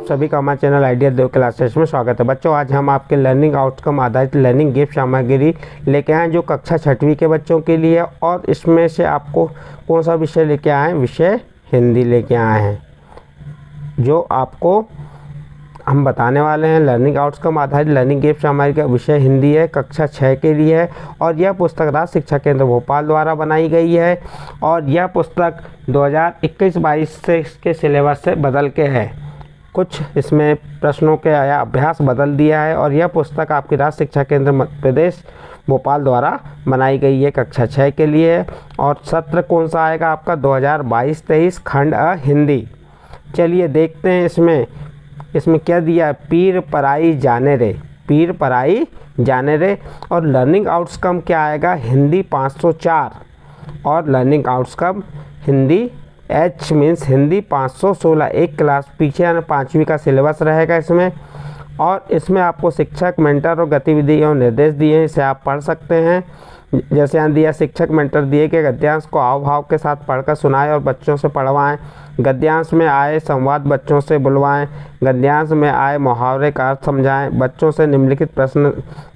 आप सभी का हमारे चैनल आइडिया देव क्लासेस में स्वागत है। बच्चों, आज हम आपके लर्निंग आउटकम आधारित लर्निंग गिफ्ट सामग्री लेके आए जो कक्षा 6वीं के बच्चों के लिए, और इसमें से आपको कौन सा विषय लेके आए हैं? विषय हिंदी लेके आए हैं, जो आपको हम बताने वाले हैं। लर्निंग आउटकम आधारित लर्निंग गिफ्ट सामग्री का विषय हिंदी है, कक्षा 6 के लिए है, और यह पुस्तक राज्य शिक्षा केंद्र भोपाल द्वारा बनाई गई है। और यह पुस्तक 2021-22 से इसके सिलेबस से बदल के है, कुछ इसमें प्रश्नों के आया अभ्यास बदल दिया है। और यह पुस्तक आपकी राज्य शिक्षा केंद्र मध्य प्रदेश भोपाल द्वारा बनाई गई है, कक्षा 6 के लिए। और सत्र कौन सा आएगा आपका? 2022-23 खंड अ हिंदी। चलिए देखते हैं इसमें क्या दिया है। पीर पराई जाने रे, पीर पराई जाने रे। और लर्निंग आउटकम क्या आएगा? हिंदी 504, और learning outcome Hindi H means Hindi 516, एक क्लास पीछे यानी 5वीं का सिलेबस रहेगा इसमें। और इसमें आपको शिक्षक, मेंटर और गतिविधि और निर्देश दिए हैं, इसे आप पढ़ सकते हैं। जैसे यहाँ दिया, शिक्षक मेंटर दिए कि गद्यांश को हाव भाव के साथ पढ़कर सुनाएं और बच्चों से पढ़वाएं। गद्यांश में आए संवाद बच्चों से बुलवाएं। गद्यांश में आए मुहावरे का अर्थ समझाएं। बच्चों से निम्नलिखित प्रश्न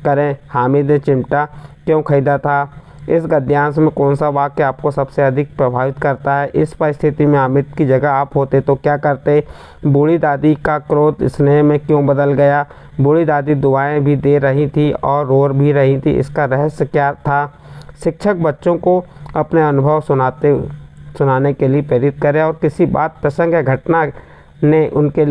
करें। हामिद ने चिमटा क्यों खरीदा था? इस गद्यांश में कौन सा वाक्य आपको सबसे अधिक प्रभावित करता है? इस परिस्थिति में हामिद की जगह आप होते तो क्या करते? बूढ़ी दादी का क्रोध स्नेह में क्यों बदल गया? बूढ़ी दादी दुआएं भी दे रही थी और रो भी रही थी, इसका रहस्य क्या था? शिक्षक बच्चों को अपने अनुभव सुनाने के लिए प्रेरित करें, और किसी बात, प्रसंग या घटना ने उनके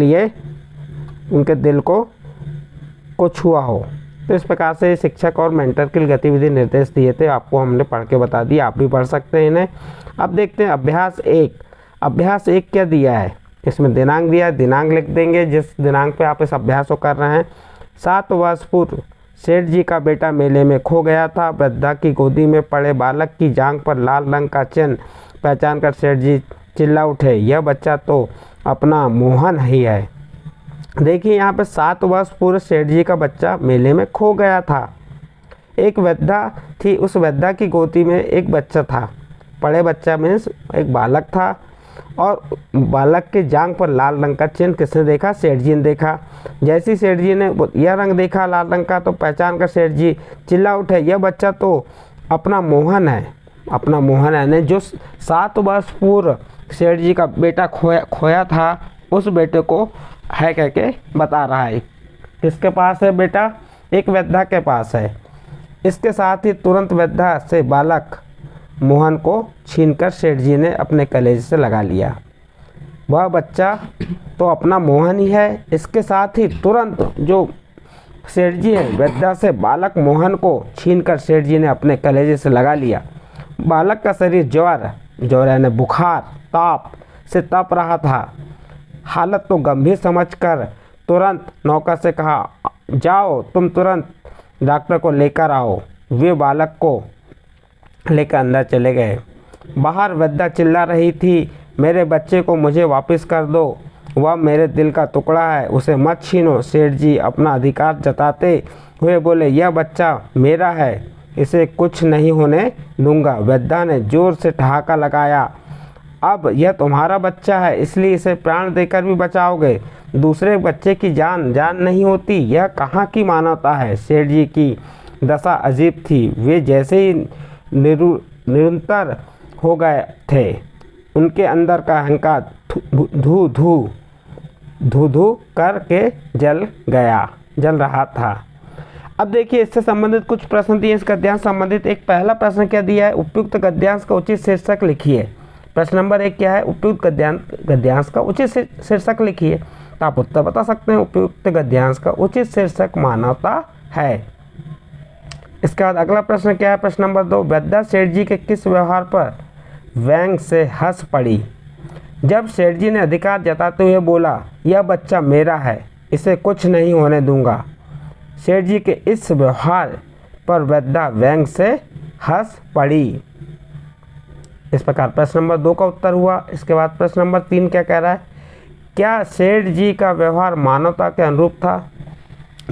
दिल को छुआ हो। तो इस प्रकार से शिक्षक और मेंटर के लिए गतिविधि निर्देश दिए थे, आपको हमने पढ़ के बता दिया, आप भी पढ़ सकते हैं इन्हें। अब देखते हैं अभ्यास 1। अभ्यास 1 क्या दिया है? इसमें दिनांक दिया है, दिनांक लिख देंगे जिस दिनांक पे आप इस अभ्यास को कर रहे हैं। 7 वर्ष पूर्व सेठ जी का बेटा मेले में खो गया था। वृद्धा की गोदी में पड़े बालक की जांघ पर लाल रंग का चिन्ह पहचान कर सेठ जी चिल्ला उठे, यह बच्चा तो अपना मोहन ही है। देखिए यहाँ पे 7 वर्ष पूर्व सेठ जी का बच्चा मेले में खो गया था। एक वृद्धा थी, उस वृद्धा की गोदी में एक बच्चा था। पड़े बच्चा मीन्स एक बालक था, और बालक के जांघ पर लाल रंग का चिन्ह किसने देखा? सेठ जी ने देखा। जैसे सेठ जी ने यह रंग देखा लाल रंग का, तो पहचान कर सेठ जी चिल्ला उठे, यह बच्चा तो अपना मोहन है। अपना मोहन है, जो 7 वर्ष पूर्व सेठ जी का बेटा खोया था, उस बेटे को है कह के बता रहा है। किसके पास है बेटा? एक वृद्धा के पास है। इसके साथ ही तुरंत वृद्धा से बालक मोहन को छीनकर सेठ जी ने अपने कलेजे से लगा लिया। वह बच्चा तो अपना मोहन ही है। इसके साथ ही तुरंत जो सेठ जी है, वृद्धा से बालक मोहन को छीनकर सेठ जी ने अपने कलेजे से लगा लिया। बालक का शरीर ज्वर यानी बुखार, ताप से तप रहा था। हालत तो गंभीर समझकर तुरंत नौकर से कहा, जाओ तुम तुरंत डॉक्टर को लेकर आओ। वे बालक को लेकर अंदर चले गए। बाहर वृद्धा चिल्ला रही थी, मेरे बच्चे को मुझे वापस कर दो, वह मेरे दिल का टुकड़ा है, उसे मत छीनो। सेठ जी अपना अधिकार जताते हुए बोले, यह बच्चा मेरा है, इसे कुछ नहीं होने दूंगा। वृद्धा ने जोर से ठहाका लगाया, अब यह तुम्हारा बच्चा है, इसलिए इसे प्राण देकर भी बचाओगे? दूसरे बच्चे की जान नहीं होती, यह कहाँ की मानवता है? सेठ जी की दशा अजीब थी। वे जैसे ही निरंतर हो गए थे, उनके अंदर का अहंकार धू करके जल रहा था। अब देखिए, इससे संबंधित कुछ प्रश्न दिए। इस गद्यांश संबंधित एक पहला प्रश्न क्या दिया है? उपयुक्त गद्यांश का उचित शीर्षक लिखिए। प्रश्न नंबर 1 क्या है? उपयुक्त गद्यांश का उचित शीर्षक लिखिए। तो आप उत्तर बता सकते हैं। उपयुक्त गद्यांश का उचित शीर्षक मानवता है। इसके बाद अगला प्रश्न क्या है? प्रश्न नंबर 2, वृद्धा सेठ जी के किस व्यवहार पर व्यंग से हंस पड़ी? जब सेठ जी ने अधिकार जताते हुए बोला, यह बच्चा मेरा है, इसे कुछ नहीं होने दूंगा। सेठ जी के इस व्यवहार पर वृद्धा व्यंग से हंस पड़ी। इस प्रकार प्रश्न नंबर 2 का उत्तर हुआ। इसके बाद प्रश्न नंबर 3 क्या कह रहा है? क्या सेठ जी का व्यवहार मानवता के अनुरूप था?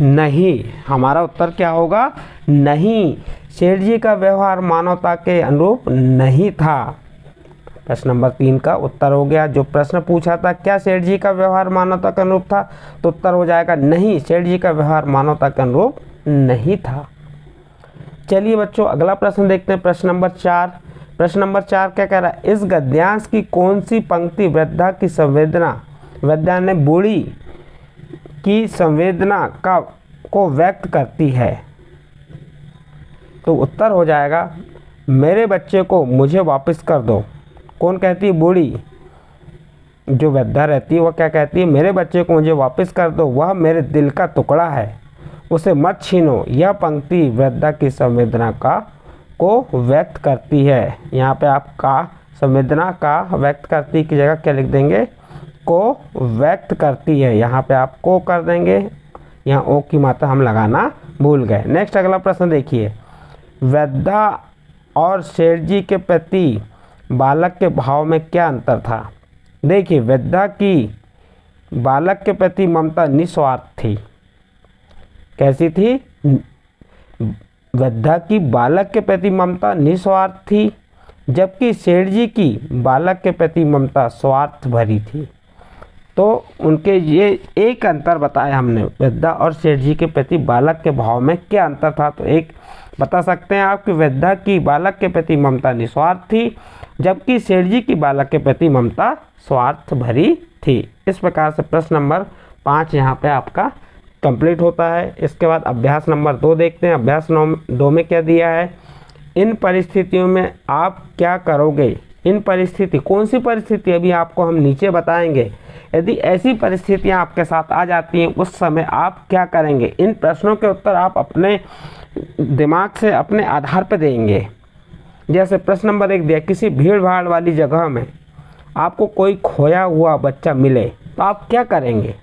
नहीं। हमारा उत्तर क्या होगा? नहीं, सेठ जी का व्यवहार मानवता के अनुरूप नहीं था। प्रश्न नंबर 3 का उत्तर हो गया। जो प्रश्न पूछा था क्या सेठ जी का व्यवहार मानवता के अनुरूप था, तो उत्तर हो जाएगा नहीं, सेठ जी का व्यवहार मानवता के अनुरूप नहीं था। चलिए बच्चों अगला प्रश्न देखते हैं, प्रश्न नंबर 4। प्रश्न नंबर 4 क्या कह रहा है, इस गद्यांश की कौन सी पंक्ति वृद्धा की संवेदना, वृद्धा ने बूढ़ी की संवेदना को व्यक्त करती है, तो उत्तर हो जाएगा मेरे बच्चे को मुझे वापस कर दो। कौन कहती है, बूढ़ी जो वृद्धा रहती है वह क्या कहती है, मेरे बच्चे को मुझे वापस कर दो, वह मेरे दिल का टुकड़ा है, उसे मत छीनो। यह पंक्ति वृद्धा की संवेदना को व्यक्त करती है। यहाँ पे आप का संवेदना का व्यक्त करती की जगह क्या लिख देंगे, को व्यक्त करती है, यहाँ पे आप को कर देंगे, यहाँ ओ की मात्रा हम लगाना भूल गए। नेक्स्ट अगला प्रश्न देखिए, वृद्धा और सेठ जी के प्रति बालक के भाव में क्या अंतर था। देखिए वृद्धा की बालक के प्रति ममता निस्वार्थ थी। कैसी थी, वृद्धा की बालक के प्रति ममता निस्वार्थ थी, जबकि सेठ जी की बालक के प्रति ममता स्वार्थ भरी थी। तो उनके ये एक अंतर बताया हमने, वृद्धा और सेठ जी के प्रति बालक के भाव में क्या अंतर था। तो एक बता सकते हैं आप कि वृद्धा की बालक के प्रति ममता निस्वार्थ थी, जबकि सेठ जी की बालक के प्रति ममता स्वार्थ भरी थी। इस प्रकार से प्रश्न नंबर 5 यहाँ पे आपका कंप्लीट होता है। इसके बाद अभ्यास नंबर 2 देखते हैं। अभ्यास 2 में क्या दिया है, इन परिस्थितियों में आप क्या करोगे। इन परिस्थिति, कौन सी परिस्थिति अभी आपको हम नीचे बताएंगे। यदि ऐसी परिस्थितियां आपके साथ आ जाती हैं उस समय आप क्या करेंगे। इन प्रश्नों के उत्तर आप अपने दिमाग से अपने आधार पर देंगे। जैसे प्रश्न नंबर 1 दिया, किसी भीड़ भाड़ वाली जगह में आपको कोई खोया हुआ बच्चा मिले तो आप क्या करेंगे।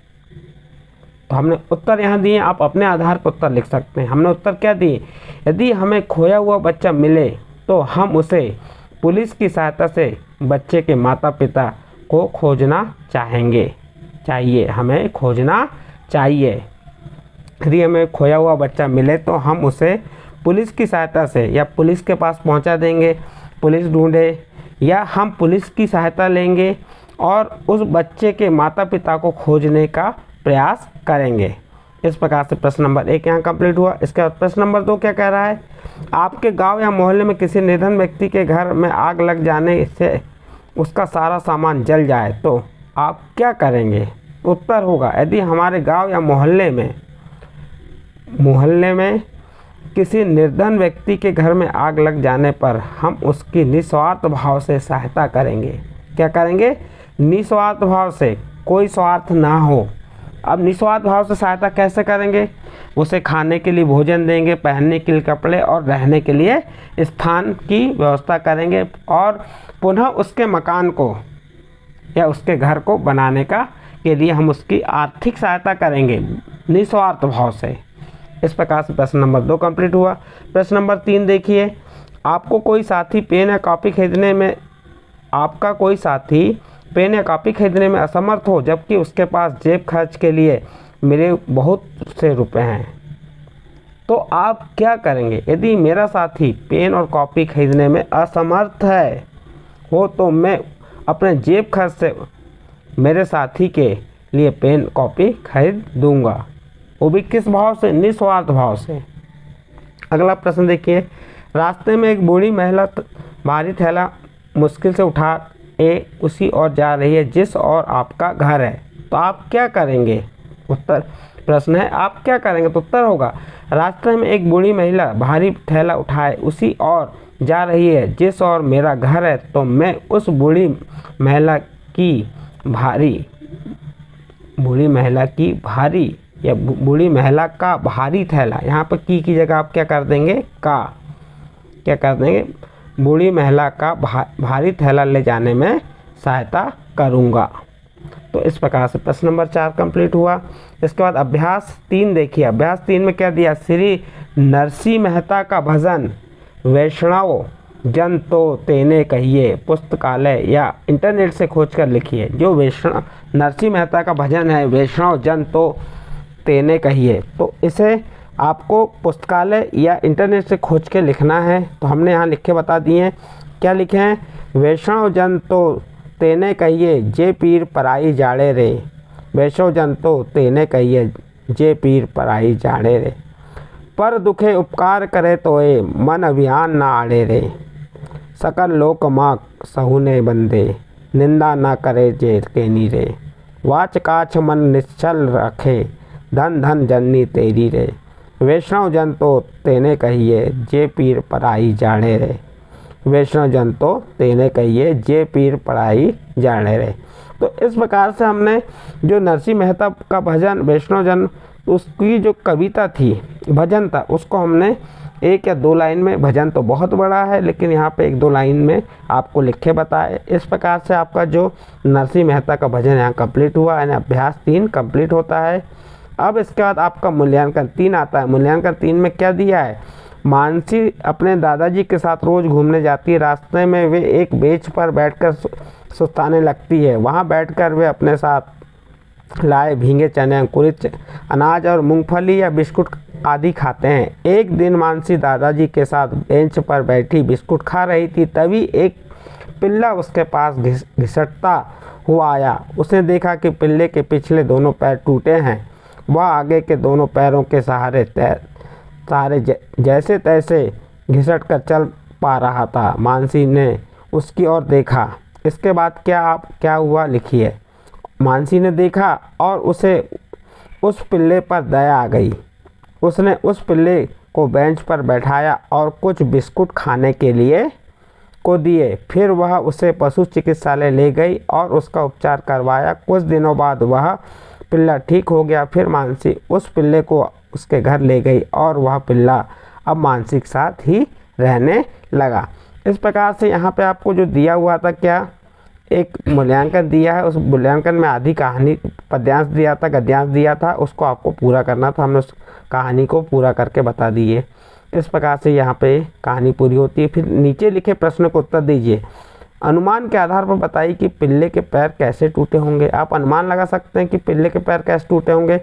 तो हमने उत्तर यहाँ दिए, आप अपने आधार पर उत्तर लिख सकते हैं। हमने उत्तर क्या दिए, यदि हमें खोया हुआ बच्चा मिले तो हम उसे पुलिस की सहायता से बच्चे के माता पिता को खोजना चाहिए, हमें खोजना चाहिए। यदि हमें खोया हुआ बच्चा मिले तो हम उसे पुलिस की सहायता से या पुलिस के पास पहुंचा देंगे, पुलिस ढूंढे, या हम पुलिस की सहायता लेंगे और उस बच्चे के माता पिता को खोजने का प्रयास करेंगे। इस प्रकार से प्रश्न नंबर 1 यहाँ कंप्लीट हुआ। इसके बाद प्रश्न नंबर 2 क्या कह रहा है, आपके गांव या मोहल्ले में किसी निर्धन व्यक्ति के घर में आग लग जाने से उसका सारा सामान जल जाए तो आप क्या करेंगे। उत्तर होगा, यदि हमारे गांव या मोहल्ले में किसी निर्धन व्यक्ति के घर में आग लग जाने पर हम उसकी निस्वार्थ भाव से सहायता करेंगे। क्या करेंगे, निस्वार्थ भाव से, कोई स्वार्थ ना हो। अब निस्वार्थ भाव से सहायता कैसे करेंगे, उसे खाने के लिए भोजन देंगे, पहनने के लिए कपड़े और रहने के लिए स्थान की व्यवस्था करेंगे और पुनः उसके मकान को या उसके घर को बनाने के लिए हम उसकी आर्थिक सहायता करेंगे निस्वार्थ भाव से। इस प्रकार से प्रश्न नंबर 2 कंप्लीट हुआ। प्रश्न नंबर 3 देखिए, आपका कोई साथी पेन या कॉपी खरीदने में असमर्थ हो, जबकि उसके पास जेब खर्च के लिए मेरे बहुत से रुपए हैं, तो आप क्या करेंगे। यदि मेरा साथी पेन और कॉपी खरीदने में असमर्थ हो तो मैं अपने जेब खर्च से मेरे साथी के लिए पेन कॉपी खरीद दूंगा, वो भी किस भाव से, निस्वार्थ भाव से। अगला प्रश्न देखिए, रास्ते में एक बूढ़ी महिला भारी थैला मुश्किल से उठा उसी ओर जा रही है जिस ओर आपका घर है, तो आप क्या करेंगे। उत्तर, प्रश्न है आप क्या करेंगे, तो उत्तर होगा, रास्ते में एक बूढ़ी महिला भारी थैला उठाए उसी ओर जा रही है जिस ओर मेरा घर है, तो मैं उस बूढ़ी महिला का भारी थैला, यहाँ पर की जगह आप क्या कर देंगे, क्या कर देंगे, बूढ़ी महिला का भारी थैला ले जाने में सहायता करूँगा। तो इस प्रकार से प्रश्न नंबर 4 कंप्लीट हुआ। इसके बाद अभ्यास 3 देखिए। अभ्यास 3 में क्या दिया, श्री नरसिंह मेहता का भजन वैष्णव जन तो तेने कहिए पुस्तकालय या इंटरनेट से खोज कर लिखिए। जो वैष्णव नरसिंह मेहता का भजन है वैष्णव जन तो तेने कहिए, तो इसे आपको पुस्तकालय या इंटरनेट से खोज के लिखना है। तो हमने यहाँ लिख के बता दिए। क्या लिखे हैं? वैष्णव जन तो तेने कहिए जे पीर पराई जाड़े रे। वैष्णव जन तो तेने कहिए जे पीर पराई जाड़े रे। पर दुखे उपकार करे तोए मन अभियान ना आड़े रे। सकल लोक माक सहुने बंदे निंदा ना करे जे केनी रे। वाच काछ मन निश्चल रखे धन धन जननी तेरी रे। वैष्णव जन तो तेने कहिए जे पीर पराई जाने रे। वैष्णव जन तो तेने कहिए जे पीर पराई जाने रे। तो इस प्रकार से हमने जो नरसिंह मेहता का भजन वैष्णव जन, उसकी जो कविता थी, भजन था, उसको हमने एक या दो लाइन में, भजन तो बहुत बड़ा है लेकिन यहाँ पे एक दो लाइन में आपको लिखे बताए। इस प्रकार से आपका जो नरसिंह मेहता का भजन यहाँ कंप्लीट हुआ, यानी अभ्यास 3 कंप्लीट होता है। अब इसके बाद आपका मूल्यांकन 3 आता है। मूल्यांकन 3 में क्या दिया है? मानसी अपने दादाजी के साथ रोज़ घूमने जाती है। रास्ते में वे एक बेंच पर बैठकर सुस्ताने लगती है। वहाँ बैठकर वे अपने साथ लाए भीगे चने, अंकुरित अनाज और मूंगफली या बिस्कुट आदि खाते हैं। एक दिन मानसी दादाजी के साथ बेंच पर बैठी बिस्कुट खा रही थी, तभी एक पिल्ला उसके पास घिसटता हुआ आया। उसने देखा कि पिल्ले के पिछले दोनों पैर टूटे हैं। वह आगे के दोनों पैरों के सहारे जैसे तैसे घिसट कर चल पा रहा था। मानसी ने उसकी ओर देखा। इसके बाद क्या हुआ लिखिए। मानसी ने देखा और उसे उस पिल्ले पर दया आ गई। उसने उस पिल्ले को बेंच पर बैठाया और कुछ बिस्कुट खाने के लिए को दिए। फिर वह उसे पशु चिकित्सालय ले गई और उसका उपचार करवाया। कुछ दिनों बाद वह पिल्ला ठीक हो गया। फिर मानसी उस पिल्ले को उसके घर ले गई और वह पिल्ला अब मानसी के साथ ही रहने लगा। इस प्रकार से यहाँ पे आपको जो दिया हुआ था, क्या एक मूल्यांकन दिया है, उस मूल्यांकन में आधी कहानी पद्यांश दिया था, गद्यांश दिया था, उसको आपको पूरा करना था। हमने उस कहानी को पूरा करके बता दिए। इस प्रकार से यहाँ पे कहानी पूरी होती है। फिर नीचे लिखे प्रश्न को उत्तर दीजिए। अनुमान के आधार पर बताइए कि पिल्ले के पैर कैसे टूटे होंगे। आप अनुमान लगा सकते हैं कि पिल्ले के पैर कैसे टूटे होंगे।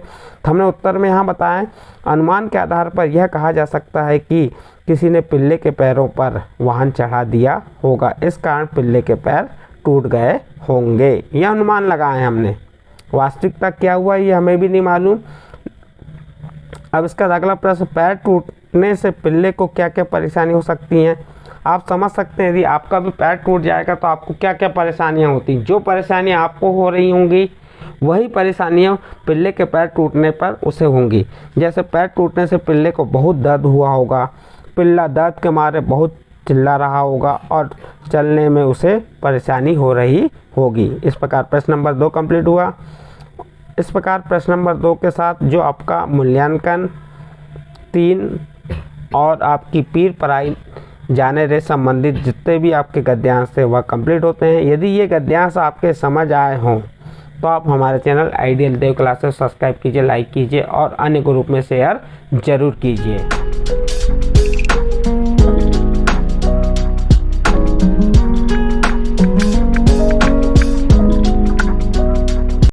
हमने उत्तर में यहाँ बताएं, अनुमान के आधार पर यह कहा जा सकता है कि किसी ने पिल्ले के पैरों पर वाहन चढ़ा दिया होगा, इस कारण पिल्ले के पैर टूट गए होंगे। यह अनुमान लगाए हमने। वास्तविकता क्या हुआ ये हमें भी नहीं मालूम। अब इसका अगला प्रश्न, पैर टूटने से पिल्ले को क्या क्या परेशानी हो सकती हैं। आप समझ सकते हैं यदि आपका भी पैर टूट जाएगा तो आपको क्या क्या परेशानियां होती। जो परेशानियां आपको हो रही होंगी वही परेशानियां पिल्ले के पैर टूटने पर उसे होंगी। जैसे पैर टूटने से पिल्ले को बहुत दर्द हुआ होगा, पिल्ला दर्द के मारे बहुत चिल्ला रहा होगा और चलने में उसे परेशानी हो रही होगी। इस प्रकार प्रश्न नंबर 2 कंप्लीट हुआ। इस प्रकार प्रश्न नंबर 2 के साथ जो आपका मूल्यांकन 3 और आपकी पीर पराई जाने रे संबंधित जितने भी आपके गद्यांश थे वह कंप्लीट होते हैं। यदि ये गद्यांश आपके समझ आए हों तो आप हमारे चैनल आइडियल देव क्लासेस सब्सक्राइब कीजिए, लाइक कीजिए और अन्य ग्रुप में शेयर जरूर कीजिए।